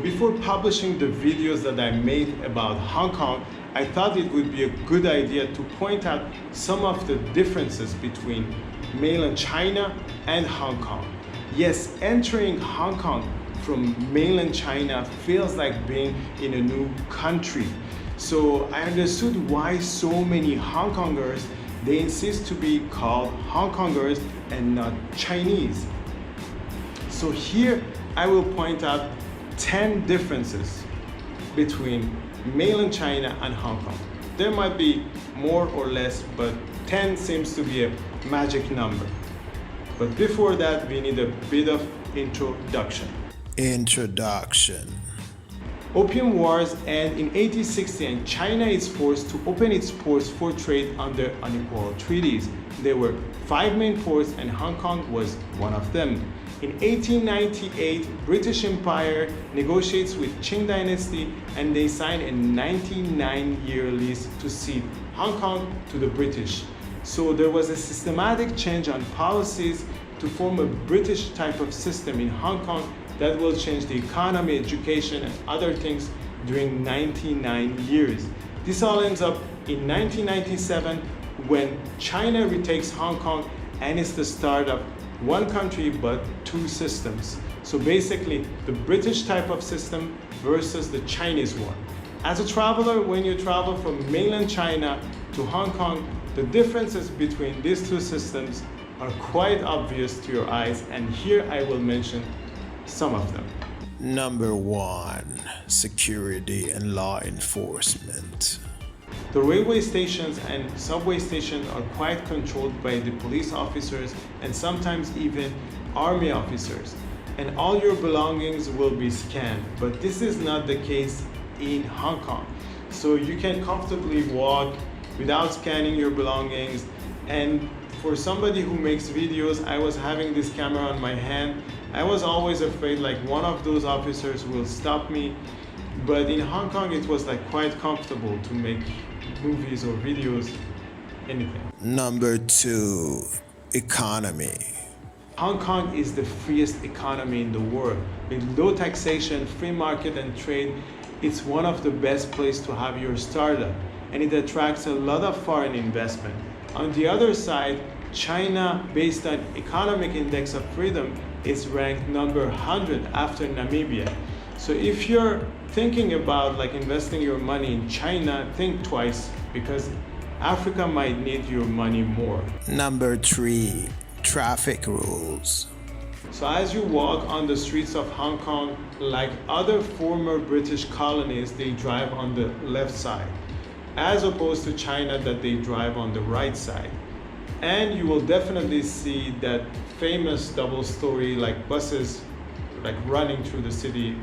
before publishing the videos that I made about Hong Kong, I thought it would be a good idea to point out some of the differences between mainland China and Hong Kong. Yes, entering Hong Kong from mainland China feels like being in a new country. So I understood why so many Hong Kongers, they insist to be called Hong Kongers and not Chinese. So here I will point out 10 differences between mainland China and Hong Kong. There might be more or less, but 10 seems to be a magic number. But before that, we need a bit of introduction. Opium Wars end in 1860 and China is forced to open its ports for trade under unequal treaties. There were 5 main ports and Hong Kong was one of them. In 1898, British Empire negotiates with Qing Dynasty and they sign a 99-year lease to cede Hong Kong to the British. So there was a systematic change on policies to form a British type of system in Hong Kong that will change the economy, education, and other things during 99 years. This all ends up in 1997 when China retakes Hong Kong and it's the start of one country but 2 systems. So basically the British type of system versus the Chinese one. As a traveler, when you travel from mainland China to Hong Kong, the differences between these 2 systems are quite obvious to your eyes, and here I will mention some of them. Number 1. Security and law enforcement. The railway stations and subway stations are quite controlled by the police officers and sometimes even army officers. And all your belongings will be scanned, but this is not the case in Hong Kong. So you can comfortably walk without scanning your belongings. And for somebody who makes videos, I was having this camera on my hand. I was always afraid like one of those officers will stop me. But in Hong Kong, it was like quite comfortable to make movies or videos, anything. Number 2. Economy. Hong Kong is the freest economy in the world. With low taxation, free market and trade, it's one of the best places to have your startup, and it attracts a lot of foreign investment. On the other side, China, based on economic index of freedom, is ranked number 100 after Namibia. So if you're thinking about like investing your money in China, think twice because Africa might need your money more. Number 3. Traffic rules. So as you walk on the streets of Hong Kong, like other former British colonies, they drive on the left side, as opposed to China that they drive on the right side. And you will definitely see that famous double-story like buses like running through the city,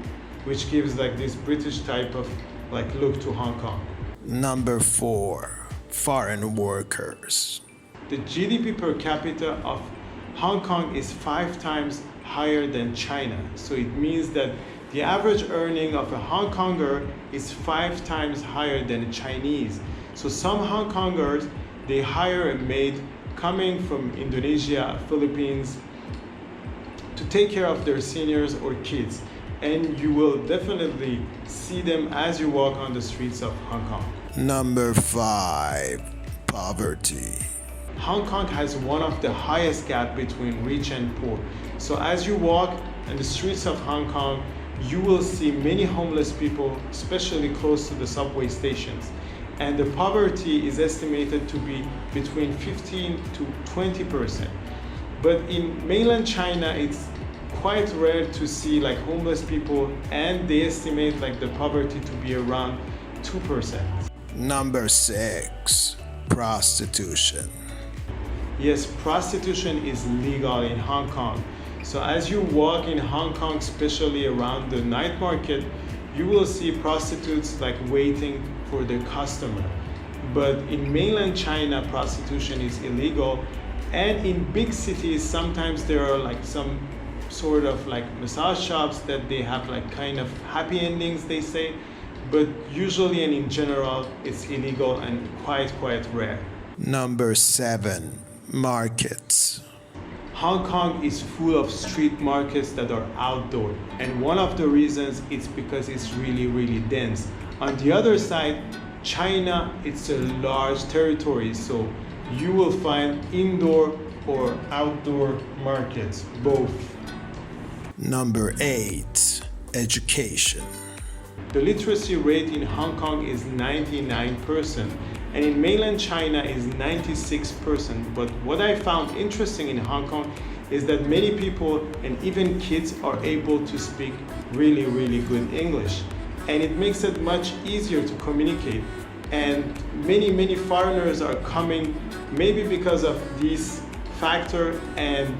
which gives like this British type of like look to Hong Kong. Number 4. Foreign workers. The GDP per capita of Hong Kong is 5 times higher than China. So it means that the average earning of a Hong Konger is 5 times higher than a Chinese. So some Hong Kongers, they hire a maid coming from Indonesia, Philippines, to take care of their seniors or kids. And you will definitely see them as you walk on the streets of Hong Kong. Number 5. Poverty. Hong Kong has one of the highest gap between rich and poor. So as you walk on the streets of Hong Kong, you will see many homeless people, especially close to the subway stations. And the poverty is estimated to be between 15 to 20%. But in mainland China, it's quite rare to see like homeless people, and they estimate like the poverty to be around 2%. Number 6. Prostitution. Yes, prostitution is legal in Hong Kong. So as you walk in Hong Kong, especially around the night market, you will see prostitutes like waiting for their customer. But in mainland China, prostitution is illegal. And in big cities, sometimes there are like some sort of like massage shops that they have like kind of happy endings, they say. But usually and in general, it's illegal and quite rare. Number 7. Markets. Hong Kong is full of street markets that are outdoor, and one of the reasons is because it's really dense. On the other side, China, it's a large territory, so you will find indoor or outdoor markets, both. Number 8. Education. The literacy rate in Hong Kong is 99%, and in mainland China is 96%. But what I found interesting in Hong Kong is that many people and even kids are able to speak really good English, and it makes it much easier to communicate. And many foreigners are coming maybe because of this factor, and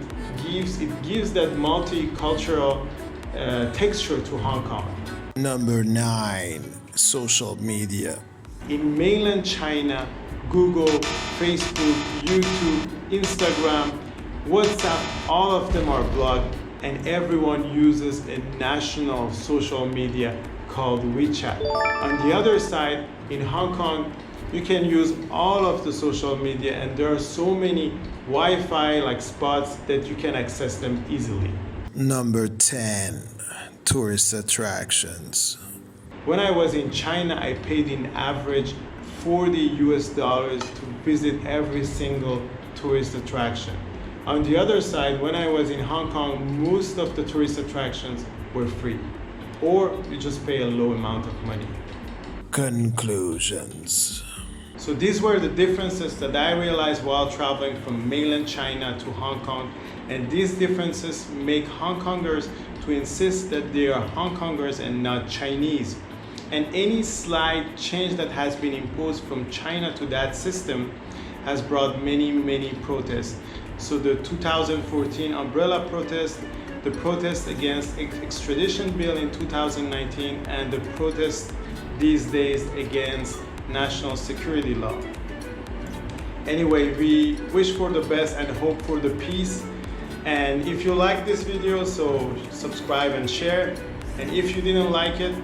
it gives that multicultural texture to Hong Kong. Number 9. Social media. In mainland China, Google, Facebook, YouTube, Instagram, WhatsApp, all of them are blocked, and everyone uses a national social media called WeChat. On the other side, in Hong Kong, you can use all of the social media, and there are so many Wi-Fi like spots that you can access them easily. Number 10. Tourist attractions. When I was in China, I paid in average $40 to visit every single tourist attraction. On the other side, when I was in Hong Kong, most of the tourist attractions were free, or you just pay a low amount of money. Conclusions. So these were the differences that I realized while traveling from mainland China to Hong Kong, and these differences make Hong Kongers to insist that they are Hong Kongers and not Chinese. And any slight change that has been imposed from China to that system has brought many protests. So the 2014 umbrella protest, the protest against extradition bill in 2019, and the protest these days against national security law. Anyway, we wish for the best and hope for the peace. And if you like this video, so subscribe and share. And if you didn't like it,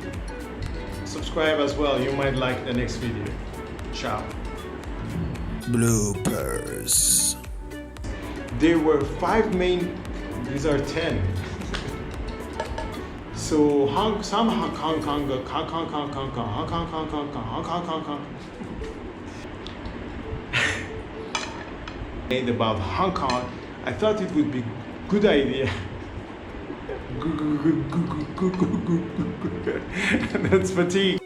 subscribe as well. You might like the next video. Ciao. Bloopers. There were 5 main, these are 10. So some Hong Kong made about Hong Kong. I thought it would be good idea. That's fatigue.